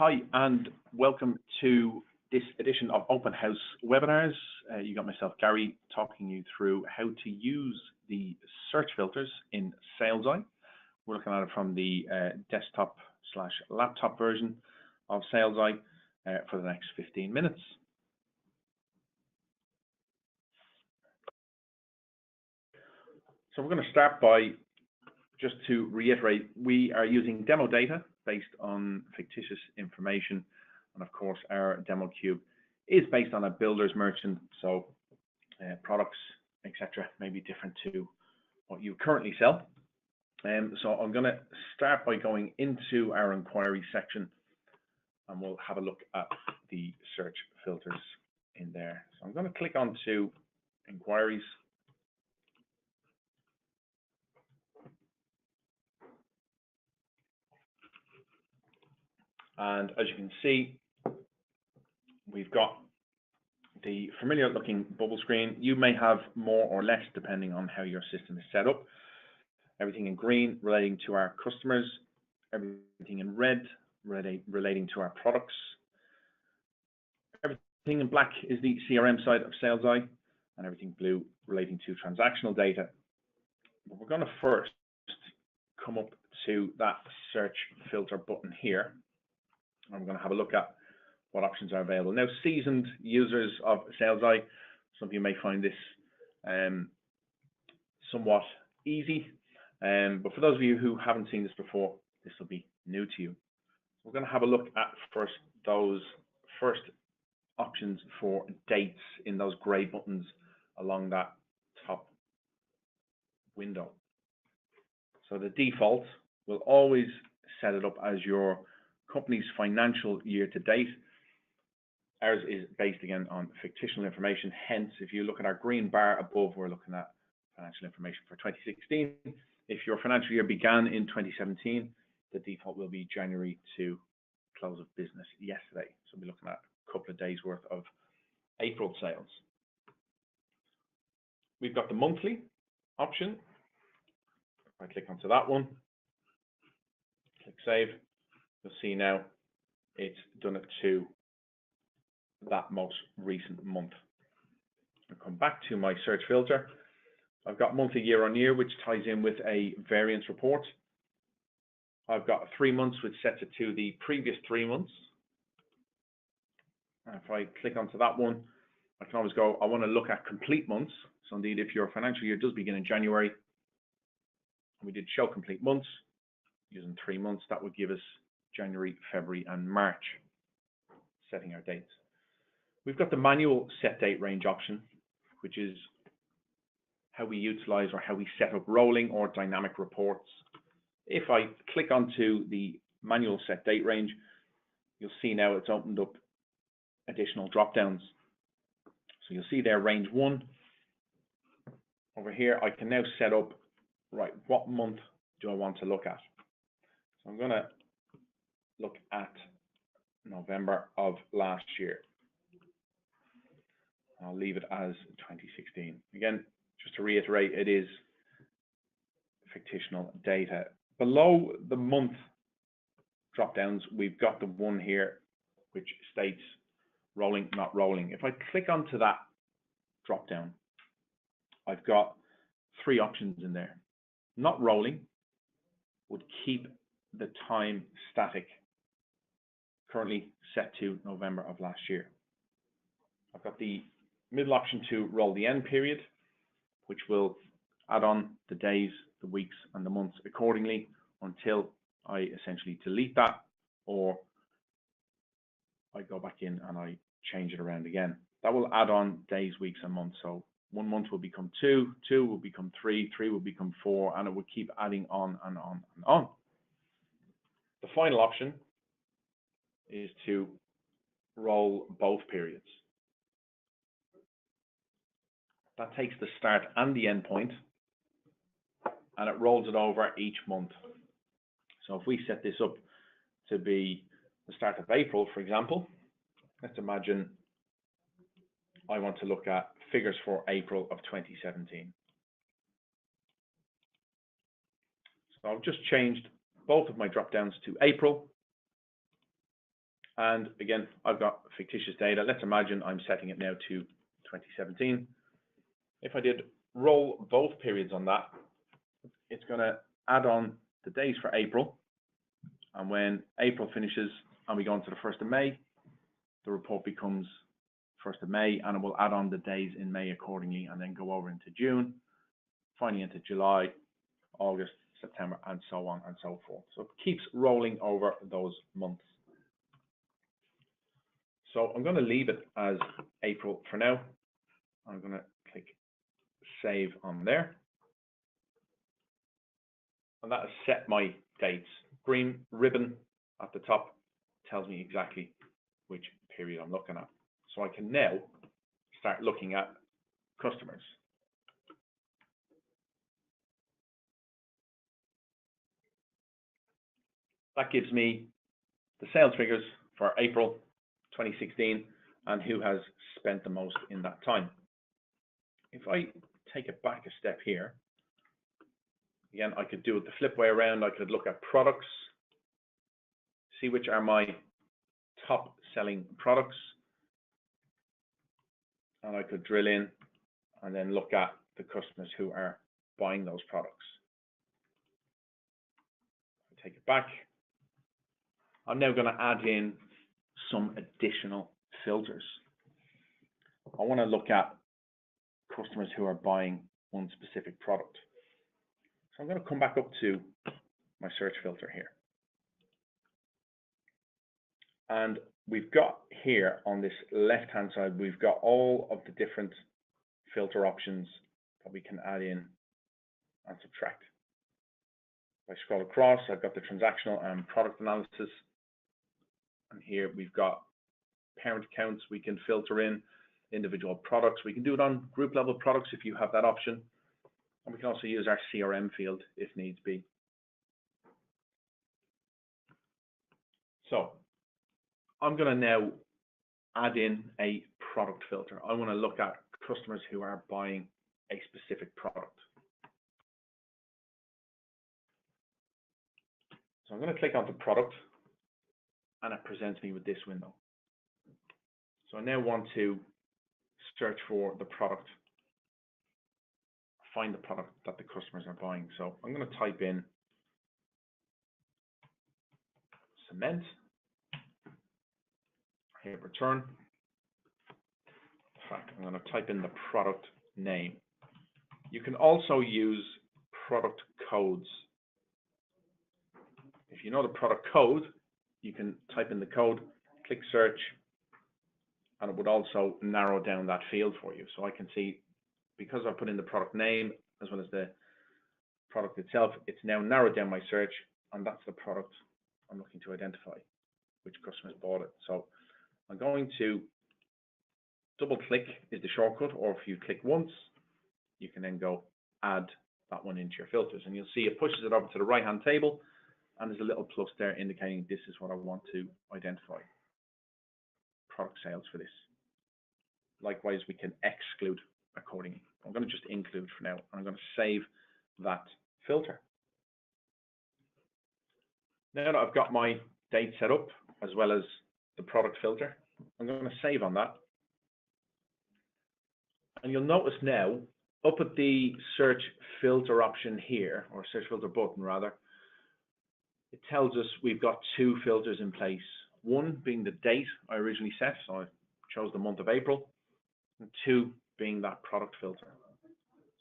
Hi, and welcome to this edition of Open House webinars. You got myself, Gary, talking you through how to use the search filters in SalesEye. We're looking at it from the desktop/laptop version of SalesEye for the next 15 minutes. So we're going to start by, just to reiterate, we are using demo data based on fictitious information. And of course, our demo cube is based on a builder's merchant. So products, etc., may be different to what you currently sell. So I'm going to start by going into our inquiry section, and we'll have a look at the search filters in there. So I'm going to click onto inquiries. And as you can see, we've got the familiar looking bubble screen. You may have more or less depending on how your system is set up. Everything in green relating to our customers, everything in red relating to our products. Everything in black is the CRM side of SalesEye, and everything blue relating to transactional data. But we're going to first come up to that search filter button here. I'm going to have a look at what options are available. Now, seasoned users of SalesEye, some of you may find this somewhat easy, but for those of you who haven't seen this before, this will be new to you. We're going to have a look at first those first options for dates in those gray buttons along that top window. So the default will always set it up as your company's financial year to date. Ours is based again on fictional information. Hence, if you look at our green bar above, we're looking at financial information for 2016. If your financial year began in 2017, the default will be January to close of business yesterday. So we'll be looking at a couple of days worth of April sales. We've got the monthly option. If I click onto that one, click save, you'll see now it's done it to that most recent month. I'll come back to my search filter. I've got monthly year on year, which ties in with a variance report. I've got 3 months, which sets it to the previous 3 months. And if I click onto that one, I can always go, I want to look at complete months. So indeed, if your financial year does begin in January, and we did show complete months, using 3 months, that would give us January, February, and March, setting our dates. We've got the manual set date range option, which is how we utilize or how we set up rolling or dynamic reports. If I click onto the manual set date range, you'll see now it's opened up additional drop downs. So you'll see there range 1. Over here, I can now set up, right, what month do I want to look at? So I'm going to look at November of last year. I'll leave it as 2016. Again, just to reiterate, it is fictional data. Below the month drop downs, we've got the one here which states rolling, not rolling. If I click onto that drop down, I've got 3 options in there. Not rolling would keep the time static, currently set to November of last year. I've got the middle option to roll the end period, which will add on the days, the weeks, and the months accordingly until I essentially delete that, or I go back in and I change it around again. That will add on days, weeks, and months. So 1 month will become 2, 2 will become 3, 3 will become 4, and it will keep adding on and on and on. The final option is to roll both periods. That takes the start and the end point, and it rolls it over each month. So if we set this up to be the start of April, for example, let's imagine I want to look at figures for April of 2017. So I've just changed both of my drop downs to April. And again, I've got fictitious data. Let's imagine I'm setting it now to 2017. If I did roll both periods on that, it's going to add on the days for April. And when April finishes and we go on to the 1st of May, the report becomes 1st of May, and it will add on the days in May accordingly, and then go over into June, finally into July, August, September, and so on and so forth. So it keeps rolling over those months. So I'm going to leave it as April for now. I'm going to click save on there. And that has set my dates. Green ribbon at the top tells me exactly which period I'm looking at. So I can now start looking at customers. That gives me the sales figures for April 2016 and who has spent the most in that time. If I take it back a step here, again, I could do it the flip way around. I could look at products, see which are my top selling products, and I could drill in and then look at the customers who are buying those products. Take it back. I'm now going to add in some additional filters. I want to look at customers who are buying one specific product. So I'm going to come back up to my search filter here. And we've got here on this left-hand side, we've got all of the different filter options that we can add in and subtract. If I scroll across, I've got the transactional and product analysis. And here we've got parent accounts we can filter in, individual products. We can do it on group level products if you have that option. And we can also use our CRM field if needs be. So I'm going to now add in a product filter. I want to look at customers who are buying a specific product. So I'm going to click onto product, and it presents me with this window. So I now want to search for the product, find the product that the customers are buying. So I'm going to type in cement, hit return. In fact, I'm going to type in the product name. You can also use product codes. If you know the product code, you can type in the code, click search, and it would also narrow down that field for you. So I can see, because I put in the product name as well as the product itself, it's now narrowed down my search, and that's the product I'm looking to identify, which customers bought it. So I'm going to double click is the shortcut, or if you click once, you can then go add that one into your filters, and you'll see it pushes it over to the right hand table, and there's a little plus there indicating this is what I want to identify. Product sales for this. Likewise, we can exclude accordingly. I'm going to just include for now. I'm going to save that filter. Now that I've got my date set up as well as the product filter, I'm going to save on that. And you'll notice now up at the search filter option here, or search filter button rather, it tells us we've got two filters in place. One being the date I originally set, so I chose the month of April, and two being that product filter.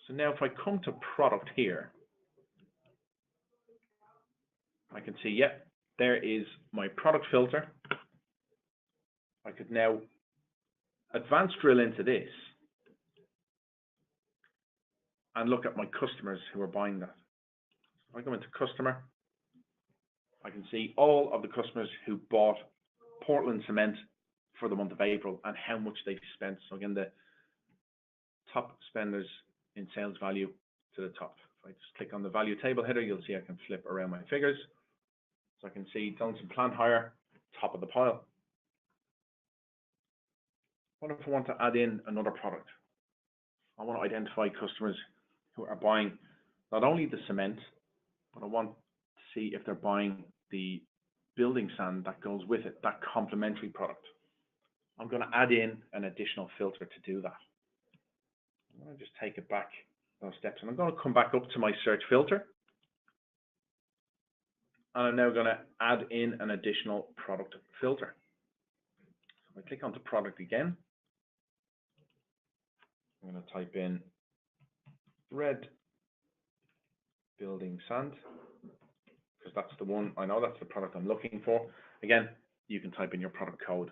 So now if I come to product here, I can see, yep, there is my product filter. I could now advanced drill into this and look at my customers who are buying that. If I go into customer, I can see all of the customers who bought Portland cement for the month of April and how much they've spent. So again, the top spenders in sales value to the top. If I just click on the value table header, you'll see I can flip around my figures. So I can see Donaldson Plant Hire, top of the pile. What if I want to add in another product? I want to identify customers who are buying not only the cement, but I want to see if they're buying the building sand that goes with it, that complementary product. I'm going to add in an additional filter to do that. I'm going to just take it back those steps, and I'm going to come back up to my search filter, and I'm now going to add in an additional product filter. So I click onto product again. I'm going to type in red building sand, because that's the one, I know that's the product I'm looking for. Again, you can type in your product code.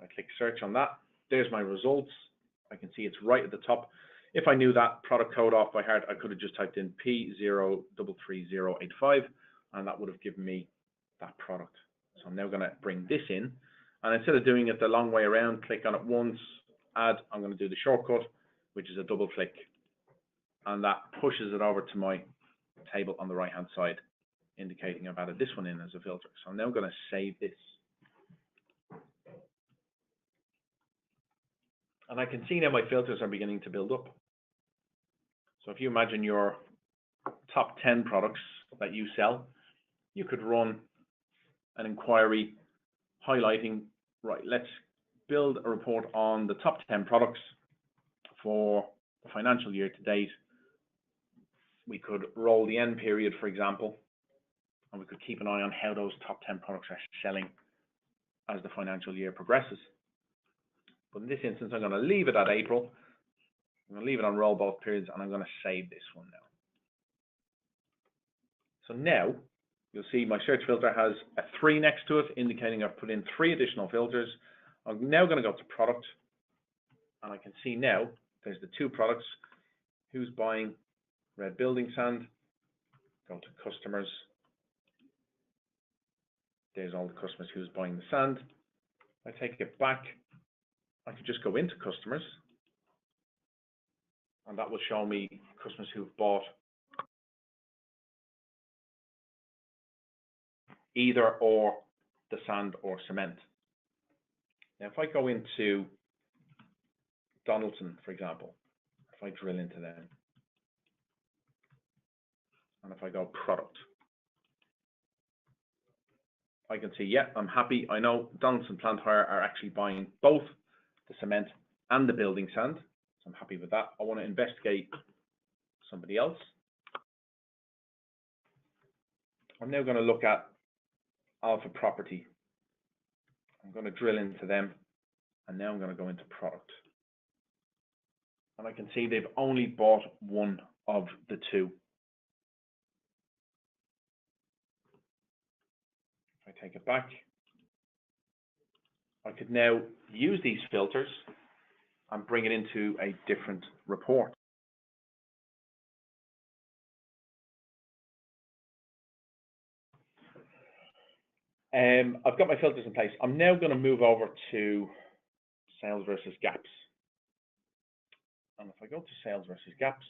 I click search on that. There's my results. I can see it's right at the top. If I knew that product code off by heart, I could have just typed in P033085, and that would have given me that product. So I'm now going to bring this in, and instead of doing it the long way around, click on it once, add, I'm going to do the shortcut, which is a double click, and that pushes it over to my table on the right hand side, indicating I've added this one in as a filter. So I'm now going to save this. And I can see now my filters are beginning to build up. So if you imagine your top 10 products that you sell, you could run an inquiry highlighting, right, let's build a report on the top 10 products for the financial year to date. We could roll the end period, for example, and we could keep an eye on how those top 10 products are selling as the financial year progresses. But in this instance, I'm going to leave it at April. I'm going to leave it on roll both periods, and I'm going to save this one now. So now you'll see my search filter has a 3 next to it, indicating I've put in 3 additional filters. I'm now going to go to product, and I can see now there's the 2 products. Who's buying red building sand? Go to customers. There's all the customers who's buying the sand. I take it back. I could just go into customers, and that will show me customers who've bought either or the sand or cement. Now, if I go into Donaldson, for example, if I drill into them, and if I go product, I can see, yeah, I'm happy. I know Donaldson Plant Hire are actually buying both the cement and the building sand. So I'm happy with that. I want to investigate somebody else. I'm now going to look at Alpha Property. I'm going to drill into them, and now I'm going to go into product. And I can see they've only bought one of the 2. If I take it back, I could now use these filters and bring it into a different report. I've got my filters in place. I'm now going to move over to sales versus gaps. And if I go to sales versus gaps,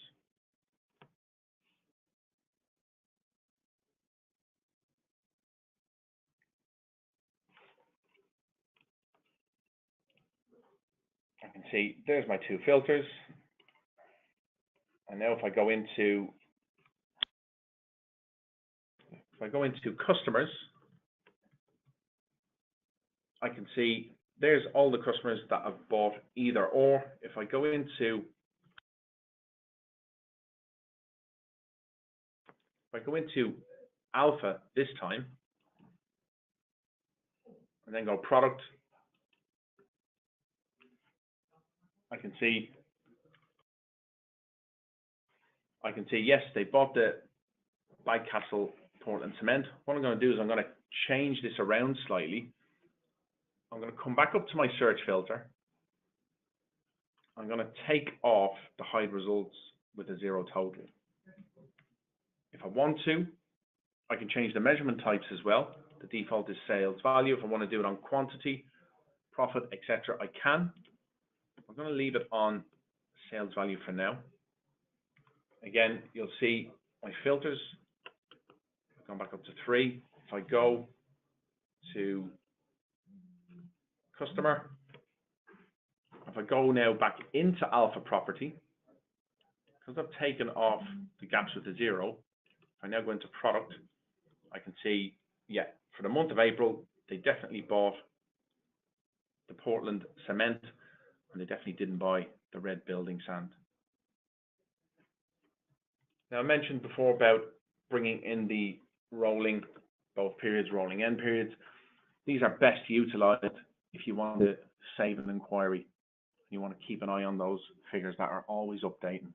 I can see there's my 2 filters. And now if I go into customers, I can see there's all the customers that have bought either or. If I go into Alpha this time, and then go product, I can see yes, they bought the Castle Portland cement. What I'm going to do is I'm going to change this around slightly. I'm going to come back up to my search filter. I'm going to take off the hide results with a 0 total. If I want to, I can change the measurement types as well. The default is sales value. If I want to do it on quantity, profit, etc., I can. I'm going to leave it on sales value for now. Again, you'll see my filters. I've gone back up to 3. If I go to customer, if I go now back into Alpha Property, because I've taken off the gaps with the 0, if I now go into product, I can see yeah, for the month of April, they definitely bought the Portland cement, and they definitely didn't buy the red building sand. Now, I mentioned before about bringing in the rolling, both periods, rolling end periods. These are best utilized if you want to save an inquiry. You want to keep an eye on those figures that are always updating.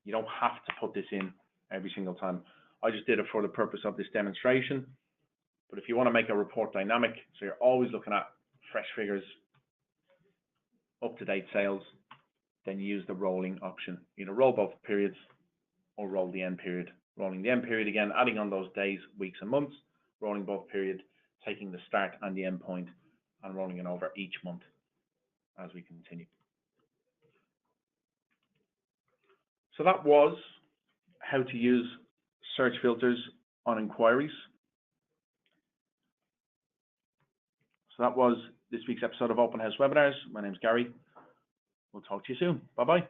You don't have to put this in every single time. I just did it for the purpose of this demonstration. But if you want to make a report dynamic, so you're always looking at fresh figures, up-to-date sales, then use the rolling option. Either roll both periods or roll the end period. Rolling the end period again, adding on those days, weeks, and months. Rolling both periods, taking the start and the end point, and rolling it over each month as we continue. So that was how to use search filters on inquiries. So that was this week's episode of Open House Webinars. My name is Gary. We'll talk to you soon. Bye-bye.